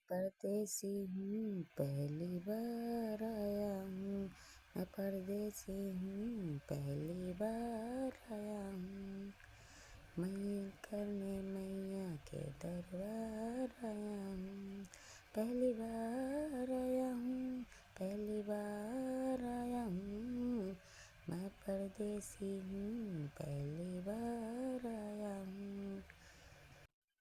परदेसी हूँ पहली बार आया हूँ। मैं परदेसी हूँ पहली बार आया हूँ। मैया करने मैया के दरबार आया हूँ। पहली बार आया हूँ, पहली बार आया हूँ। मैं परदेसी हूँ पहली बार आया हूँ।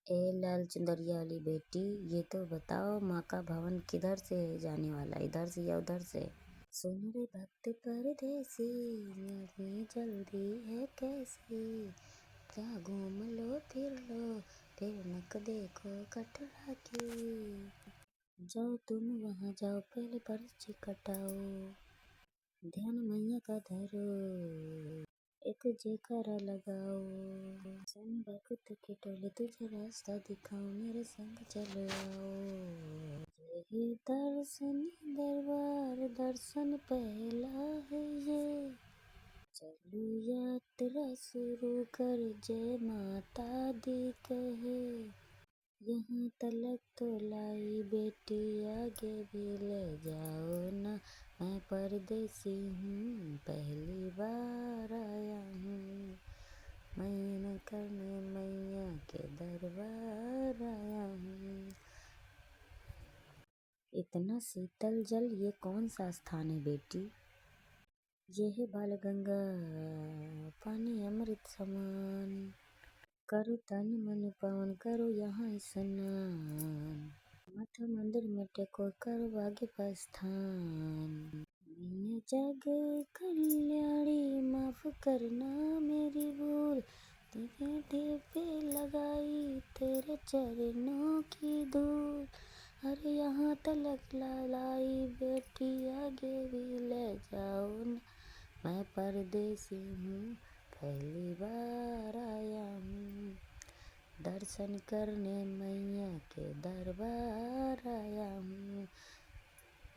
ए लाल चुंदरिया वाली बेटी, ये तो बताओ माँ का भवन किधर से जाने वाला, इधर से या उधर से? सुन रे भक्त परदेसी, मेरी जल्दी है कैसी? क्या घूम लो फिर नक देखो कटरा की। जाओ तुम वहाँ जाओ, पहले पर्ची कटाओ, ध्यान मैया का धरो, एक जयकारा लगाओ। सुन भक्त के टोले, तुझे रास्ता दिखाओ, मेरे संग चलो आओ। यही दर्शनी दरबार, दर्शन पहला है ये। चलो यात्रा शुरू कर, जय माता दी कहे। यहाँ तलक तो लाई बेटी, आगे भी ले जाओ ना। मैं परदेसी हूँ पहली बार आया हूँ। मैया करने मैया के दरबार आया हूँ। इतना शीतल जल, ये कौन सा स्थान है बेटी? ये है बालगंगा, पानी अमृत समान। करो तन मन पावन, करो यहाँ स्नान। माथा मंदिर में टेको, करो आगे प्रस्थान। मैया जग कल्याणी, माफ करना मेरी भूल। तेरे पे लगाई तेरे चरणों की धूल। अरे यहाँ तलक लाई बेटी, आगे भी ले जाओ ना। मैं परदेसी हूँ पहली बार आया हूँ। दर्शन करने मैया के दरबार आया हूँ।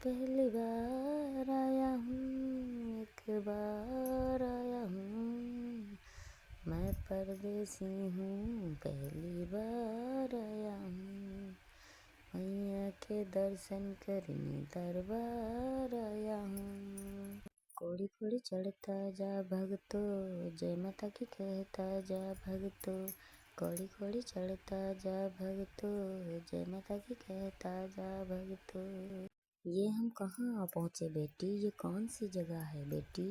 पहली बार आया हूँ, एक बार आया हूँ। मैं परदेसी हूँ पहली बार आया हूँ। मैया के दर्शन करने दरबार आया हूँ। कोड़ी कोड़ी चढ़ता जा भगतो, जय माता की कहता जा भगतो। कोड़ी कोड़ी चढ़ता जा भगतो, जय माता की कहता जा भगतो। ये हम कहाँ पहुँचे बेटी? ये कौन सी जगह है बेटी?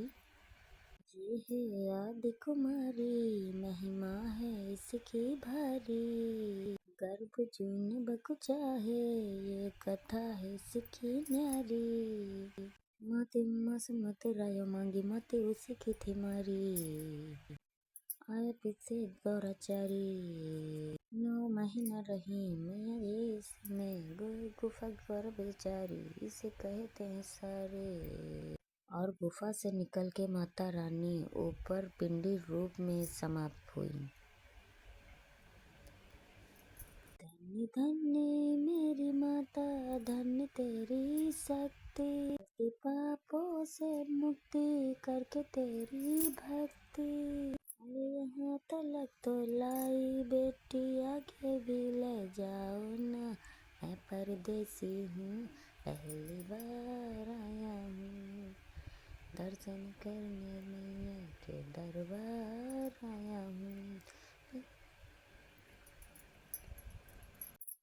ये है आदि कुमारी, महिमा है इसकी भारी। गर्भ जून बकु चाहे, ये कथा है इसकी न्यारी। माते मस मत रायो मांगी, माते उसी की थी मारी। आया पीछे गौराचारी, 9 महीना रही मैं इसमें, गुफा पर बेचारी, इसे कहते हैं सारे। और गुफा से निकल के माता रानी ऊपर पिंडी रूप में समाप्त हुई। धन्य धन्य मेरी माता, धन्य तेरी शक्ति, पापों से मुक्ति करके तेरी भक्ति। यहाँ तलक तो लाई बेटी, आगे भी ले जाओ ना। मैं परदेसी हूँ पहली बार आया हूँ। दर्शन करने मैया के दरबार आया हूँ।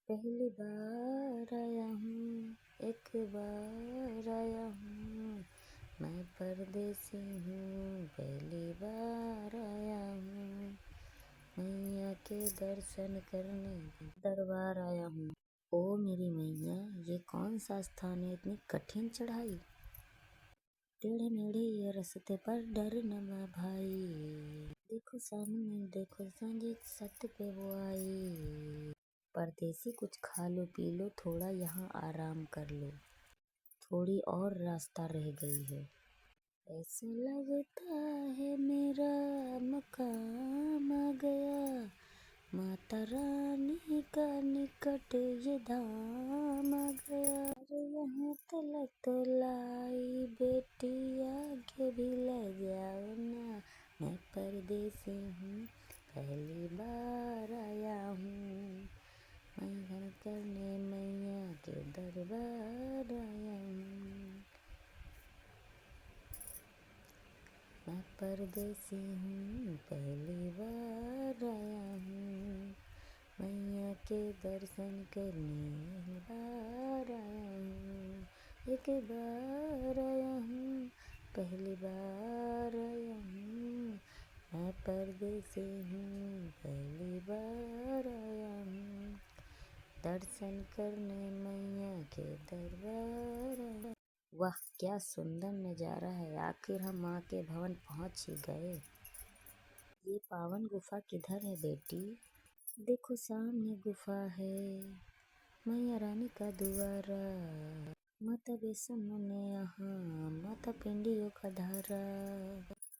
पहली बार आया हूँ, एक बार आया हूँ। मैं परदेसी हूँ पहली बार आया हूँ। मैया के दर्शन करने दरबार आया हूँ। ओ मेरी मैया, ये कौन सा स्थान है? इतनी कठिन चढ़ाई, टेढ़े मेढ़े ये रास्ते पर डर न भाई। देखो सामने देखो, सांझे सत्य पे वो आई। परदेसी कुछ खा लो पी लो, थोड़ा यहाँ आराम कर लो, थोड़ी और रास्ता रह गई है। ऐसा लगता है मेरा मकाम आ गया, माता रानी का निकट ये धाम आ गया। अरे यहाँ तलक तो लाई बेटी, आगे भी ले जाओ ना। मैं परदेसी हूँ पहली बार आया हूँ। मैं करने मैया के दरबार आया हूँ। मैं परदेसी हूँ, पहली बार आया हूँ। मैया के दर्शन करने एक बार आया हूँ। एक बार आया हूँ, पहली बार आया हूँ। मैं परदेसी हूँ, पहली बार आया हूँ। दर्शन करने मैया के दरबार आया। वाह, क्या सुंदर नज़ारा है। आखिर हम माँ के भवन पहुँच ही गए। ये पावन गुफा किधर है बेटी? देखो सामने गुफा है, मैया रानी का द्वारा। माता वैष्णो ने यहाँ माता पिंडियों का धारा।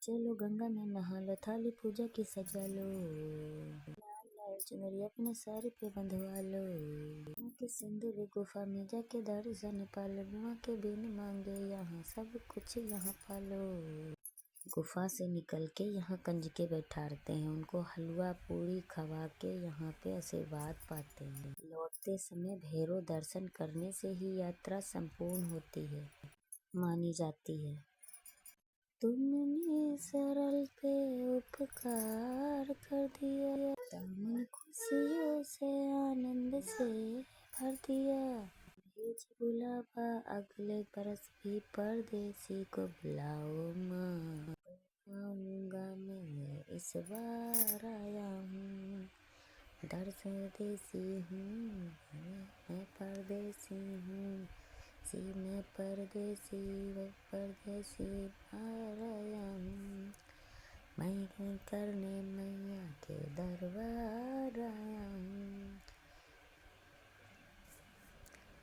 चलो गंगा में नहा लो, थाली पूजा की सजा लो। लाल लाल चुनरी अपने सारे पे बंधवा लो। माँ के सिंदूर गुफा में जाके दर्शन पालो। माँ के बिन मांगे यहाँ सब कुछ यहाँ पालो। गुफा से निकल के यहाँ कंजके बैठाते हैं, उनको हलवा पूरी खवा के यहाँ पे आशीर्वाद पाते हैं। लौटते समय भैरव दर्शन करने से ही यात्रा संपूर्ण होती है, मानी जाती है। तुमने सरल पे उपकार कर दिया, दामन खुशियों से आनंद से भर दिया। भेज बुलावा अगले बरस भी परदेसी को बुलाओ माँ। आऊंगा मैं इस बार आया हूँ। दर्शन देसी हूँ, मैं परदेसी हूँ। मैं परदेसी परदेसी बार आया हूँ। मैं करने मैया के दरबार आया हूँ।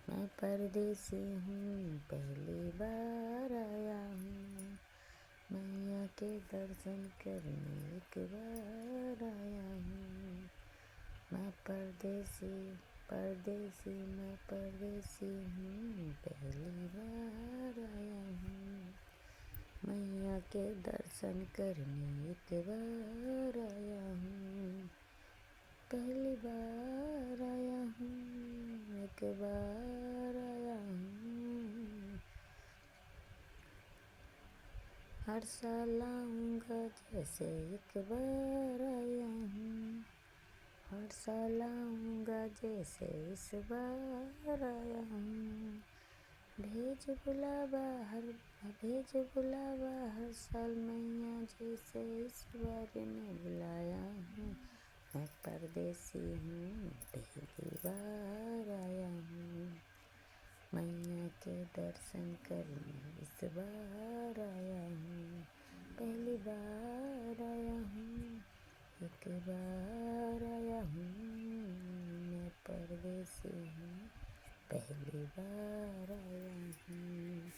मैं परदेसी हूँ, पहली बार आया हूँ। मैया के दर्शन करने एक बार आया हूँ। मैं परदेसी परदेसी मैं परदेसी हूँ, पहली बार आया हूँ। मैया के दर्शन करने एक बार आया हूँ। पहली बार आया हूँ, एक बार आया हूँ। हर साल आऊँगा जैसे एक बार आया हूँ। हर साल आऊँगा जैसे इस बार आया हूँ। भेज बुलावा हर साल मैया जैसे इस बार में बुलाया हूँ। मैं परदेसी हूँ, पहली बार आया हूँ। मैया के दर्शन करने इस बार आया हूँ। पहली बार आया हूँ, एक बार आया हूँ। मैं परदेसी हूँ, पहली बार आया हूँ।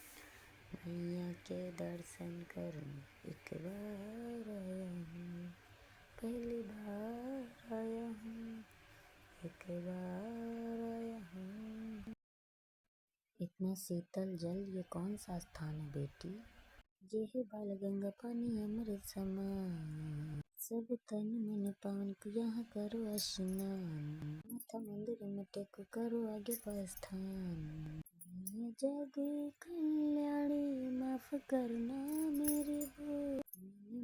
मैया के दर्शन करने एक बार आया हूँ। पहली बार आया हूँ, एक बार आया हूँ। इतना शीतल जल ये कौन सा स्थान है बेटी? ये है बाल गंगा पानी अमृत समान। सब तन मन पावन को यहाँ करो स्नान। माता मंदिर में टेको करो आगे प्रस्थान। ये जग कल्याणी माफ करना मेरी भूल।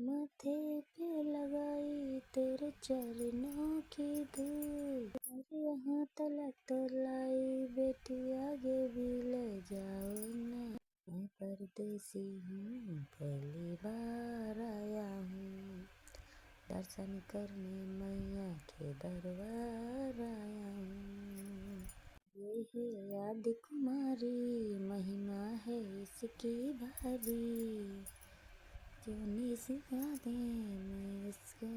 माथे पे लगाई तेरे चरणों की धूल। अरे यहाँ तलक तो लाई बेटी, आगे भी ले जाओ ना। मैं परदेसी हूँ, पहली बार आया हूँ। दर्शन करने मैया के दरबार आया हूँ। ये है आदि कुमारी, महिमा है इसकी भारी। जो निस्वा दे मैं इसको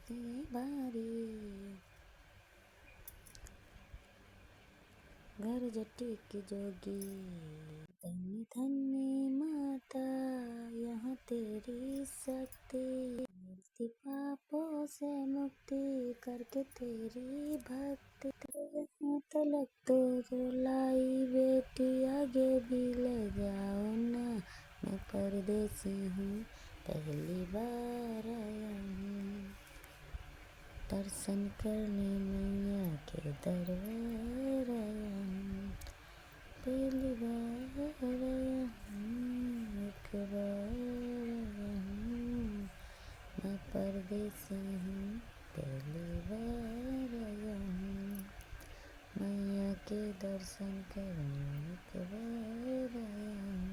दे भारी। घर जटी की जोगी, धन्य धन्य माता यहाँ तेरी शक्ति। मिलती पापों से मुक्ति करके तेरी भक्ति। यहाँ तलक तो लाई बेटी, आगे भी ले जाओ ना। मैं परदेसी हूँ, पहली बार आया हूँ। दर्शन करने मैया के दरबार आया हूँ। एक बार आऊं, मैं परदेसी हूँ पहली बार आया हूँ, मैया के दर्शन करूं एक बार आया हूँ।